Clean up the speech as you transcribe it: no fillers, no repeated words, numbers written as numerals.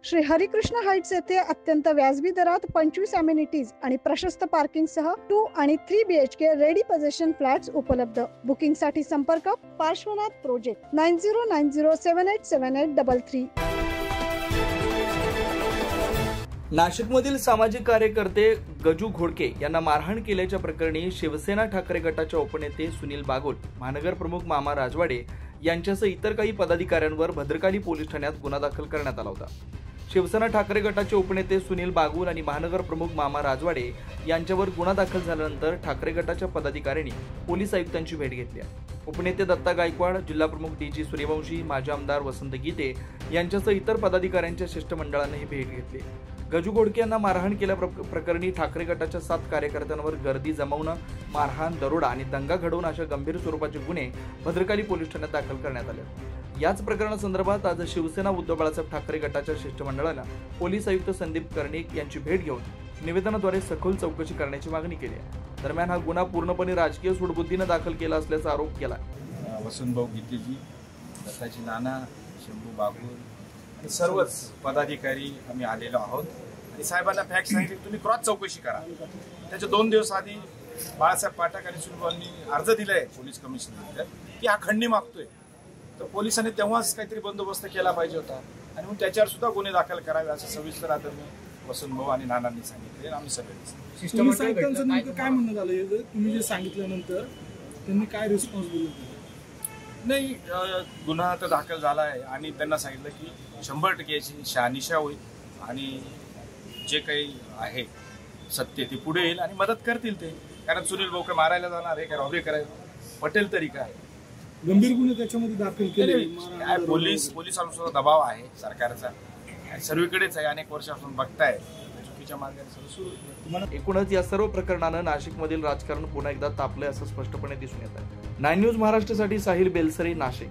Shri Harikrishna Heights येथे अत्यंत व्याजबी दरात 25 अमेनिटीज आणि प्रशस्त पार्किंग सह 2 आणि 3 BHK रेडी पोझिशन फ्लॅट्स उपलब्ध। बुकिंग साठी संपर्क पार्श्वनाथ प्रोजेक्ट 9090787833। नाशिकमधील सामाजिक कार्यकर्ते गजू घोडके यांना मारहाण केल्याच्या प्रकरणी शिवसेना ठाकरे गटाचे उपनेते सुनील बागुल, महानगर प्रमुख मामा राजवाडे यांच्यासह इतर काही पदाधिकाऱ्यांवर भद्रकाली पोलीस ठाण्यात गुन्हा दाखल करण्यात आला होता। शिवसेना ठाकरे गटाचे उपनेते सुनील बागुल आणि महानगर प्रमुख मामा राजवाडे यांच्यावर गुन्हा दाखल झाल्यानंतर ठाकरे गटाच्या पदाधिकाऱ्यांनी पोलीस आयुक्तांची भेट घेतली। उपनेते दत्ता गायकवाड, जिल्हा प्रमुख DG सूर्यवंशी, माजी आमदार वसंत गीते यांच्यासह इतर पदाधिकाऱ्यांच्या शिष्टमंडळाने ही भेट घेतली। गजू घोडके यांना मारहाण केल्या प्रकरणी ठाकरे गटाच्या 7 कार्यकर्त्यांवर गर्दी जमवणं, मारहाण, दरोडा आणि दंगा घडवून अशा गंभीर स्वरूपाचे गुन्हे भद्रकाली पोलीस ठाण्यात दाखल करण्यात आले। याच प्रकरणासंदर्भात आज शिवसेना उद्धव बाळासाहेब ठाकरे गटाच्या शिष्टमंडळानं पोलीस आयुक्त संदीप कर्णिक यांची भेट घेऊन निवेदनाद्वारे सखोल चौकशी करण्याची मागणी केली आहे। दरम्यान हा गुन्हा पूर्णपणे राजकीय सूडबुद्धीने दाखल केला असल्याचा आरोप केला। वसंतभाऊ गीतेजी, दत्ताजी नाना, शंभू बागुल आणि सर्वच पदाधिकारी आम्ही आलेलो आहोत आणि साहेबांना फॅक्ट सांगितले तुम्ही क्रॉस चौकशी करा। त्याच्या 2 दिवस आधी बाळासाहेब पाठक आणि सुनीलभाऊंनी अर्ज दिलाय पोलीस कमिशनर की हा खंडणी मागतोय, तर पोलिसांनी तेव्हाच काहीतरी बंदोबस्त केला पाहिजे होता आणि मग त्याच्यावर सुद्धा गुन्हे दाखल करावे असं सविस्तर आदरणीय वसंतभाऊ आणि नानांनी सांगितले। आम्ही सगळे काय म्हणणं झालं तुम्ही जे सांगितल्यानंतर त्यांनी काय रिस्पॉन्स दिला? नाही, गुन्हा तर दाखल झाला आहे आणि त्यांना सांगितलं की 100% याची शहानिशा होईल आणि जे काही आहे सत्य ते पुढे येईल आणि मदत करतील ते, कारण सुनील भाऊ काय मारायला जाणार आहे, काय रॉबरी करायला पटेल तरी काय गंभीर गुन्हे त्याच्यामध्ये दाखल केले। पोलिसांचा दबाव आहे सरकारचा, सर्वीकडेच आहे, अनेक वर्षापासून बघताय चुकीच्या मार्गाने सुरू। एकूणच या सर्व प्रकरणानं नाशिकमधील राजकारण पुन्हा एकदा तापलंय असं स्पष्टपणे दिसून येत आहे। 9 न्यूज महाराष्ट्रासाठी साहिल बेलसरे, नाशिक।